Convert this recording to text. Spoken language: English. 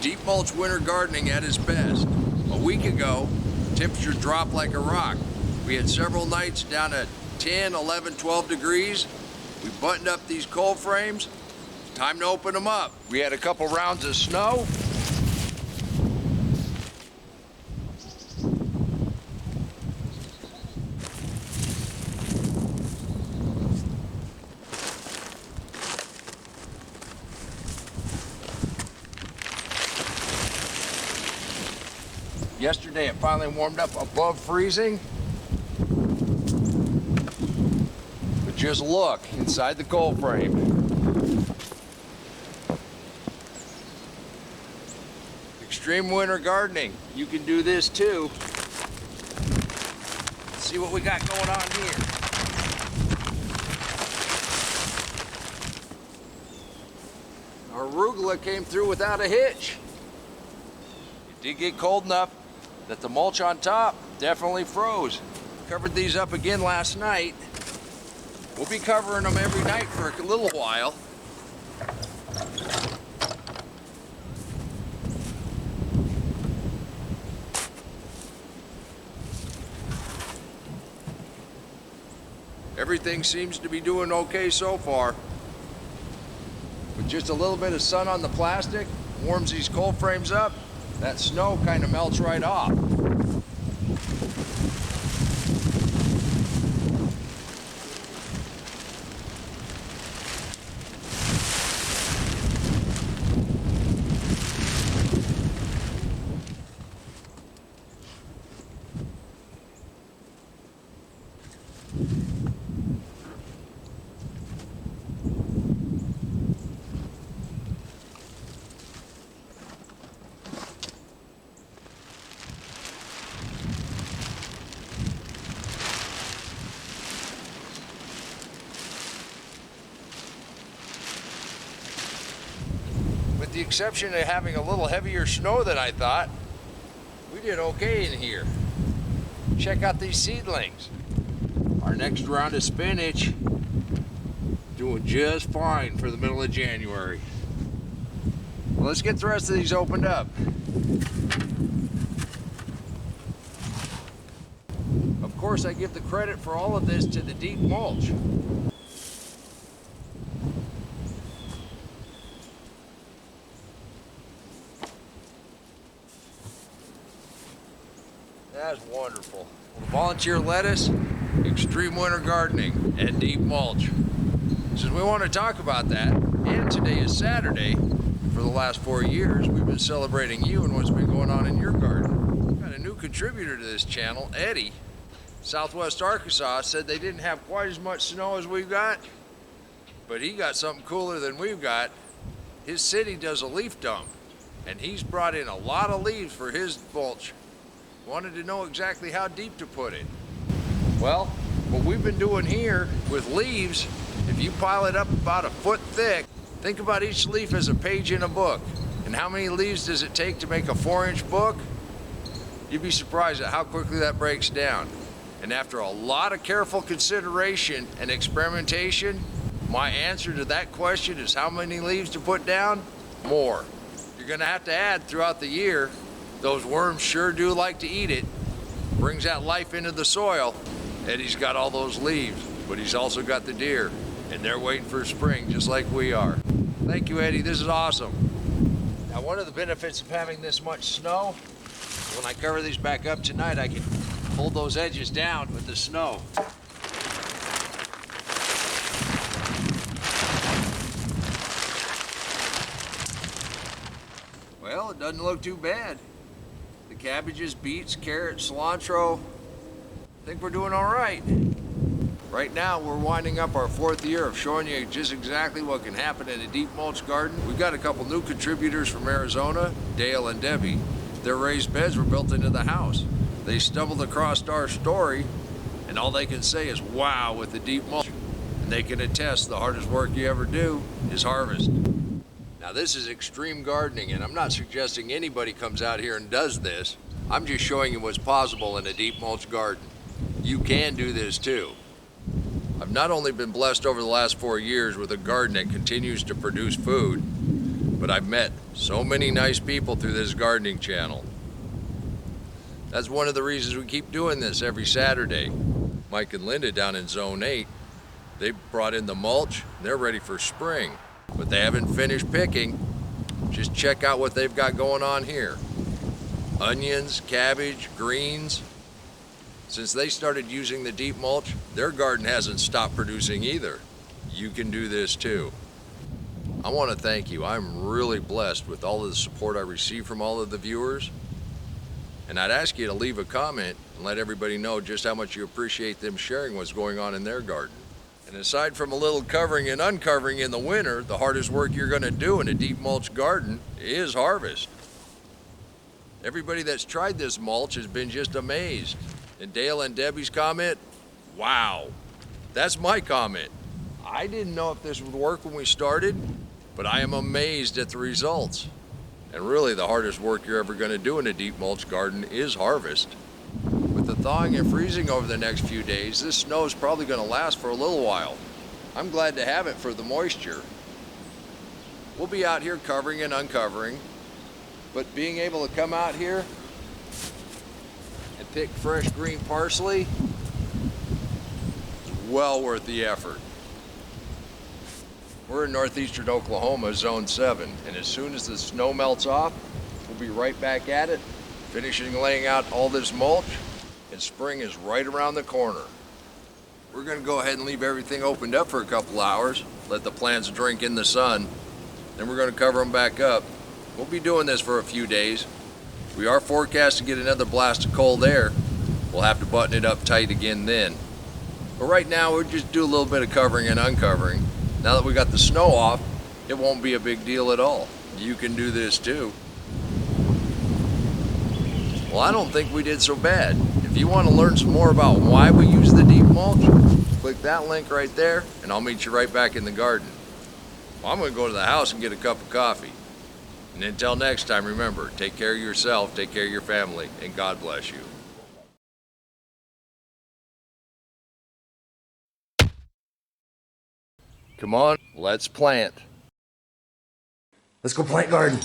Deep mulch winter gardening at its best. A week ago, temperature dropped like a rock. We had several nights down at 10, 11, 12 degrees. We buttoned up these cold frames. It's time to open them up. We had a couple rounds of snow. Yesterday it finally warmed up above freezing. But just look inside the cold frame. Extreme winter gardening. You can do this too. Let's see what we got going on here. Our arugula came through without a hitch. It did get cold enough that the mulch on top definitely froze. Covered these up again last night. We'll be covering them every night for a little while. Everything seems to be doing okay so far. With just a little bit of sun on the plastic, warms these cold frames up. That snow kind of melts right off. With the exception of having a little heavier snow than I thought, we did okay in here. Check out these seedlings. Our next round of spinach, doing just fine for the middle of January. Well, let's get the rest of these opened up. Of course, I give the credit for all of this to the deep mulch. That's wonderful. Volunteer lettuce, extreme winter gardening, and deep mulch. Since we want to talk about that, and today is Saturday, for the last 4 years, we've been celebrating you and what's been going on in your garden. We've got a new contributor to this channel, Eddie. Southwest Arkansas said they didn't have quite as much snow as we've got, but he got something cooler than we've got. His city does a leaf dump, and he's brought in a lot of leaves for his mulch. Wanted to know exactly how deep to put it. Well, what we've been doing here with leaves, if you pile it up about a foot thick, think about each leaf as a page in a book. And how many leaves does it take to make a 4-inch book? You'd be surprised at how quickly that breaks down. And after a lot of careful consideration and experimentation, my answer to that question is how many leaves to put down? More. You're gonna have to add throughout the year. Those worms sure do like to eat it. Brings that life into the soil. Eddie's got all those leaves, but he's also got the deer, and they're waiting for spring just like we are. Thank you, Eddie, this is awesome. Now, one of the benefits of having this much snow, when I cover these back up tonight, I can hold those edges down with the snow. Well, it doesn't look too bad. The cabbages, beets, carrots, cilantro, I think we're doing all right. Right now, we're winding up our 4th year of showing you just exactly what can happen in a deep mulch garden. We've got a couple new contributors from Arizona, Dale and Debbie. Their raised beds were built into the house. They stumbled across our story, and all they can say is, wow, with the deep mulch. And they can attest the hardest work you ever do is harvest. Now, this is extreme gardening, and I'm not suggesting anybody comes out here and does this. I'm just showing you what's possible in a deep mulch garden. You can do this too. I've not only been blessed over the last 4 years with a garden that continues to produce food, but I've met so many nice people through this gardening channel. That's one of the reasons we keep doing this every Saturday. Mike and Linda down in Zone 8, they brought in the mulch, and they're ready for spring, but they haven't finished picking. Just check out what they've got going on here. Onions, cabbage, greens. Since they started using the deep mulch, their garden hasn't stopped producing either. You can do this too. I want to thank you. I'm really blessed with all of the support I receive from all of the viewers. And I'd ask you to leave a comment and let everybody know just how much you appreciate them sharing what's going on in their garden. And aside from a little covering and uncovering in the winter, the hardest work you're going to do in a deep mulch garden is harvest. Everybody that's tried this mulch has been just amazed. And Dale and Debbie's comment, wow. That's my comment. I didn't know if this would work when we started, but I am amazed at the results. And really the hardest work you're ever going to do in a deep mulch garden is harvest. With the thawing and freezing over the next few days, this snow is probably going to last for a little while. I'm glad to have it for the moisture. We'll be out here covering and uncovering, but being able to come out here and pick fresh green parsley is well worth the effort. We're in northeastern Oklahoma, Zone 7, and as soon as the snow melts off, we'll be right back at it, finishing laying out all this mulch, and spring is right around the corner. We're going to go ahead and leave everything opened up for a couple hours, let the plants drink in the sun, then we're going to cover them back up. We'll be doing this for a few days. We are forecast to get another blast of cold air. We'll have to button it up tight again then. But right now, we'll just do a little bit of covering and uncovering. Now that we got the snow off, it won't be a big deal at all. You can do this too. Well, I don't think we did so bad. If you want to learn some more about why we use the deep mulch, click that link right there, and I'll meet you right back in the garden. Well, I'm going to go to the house and get a cup of coffee. And until next time, remember, take care of yourself, take care of your family, and God bless you. Come on, let's plant. Let's go plant garden.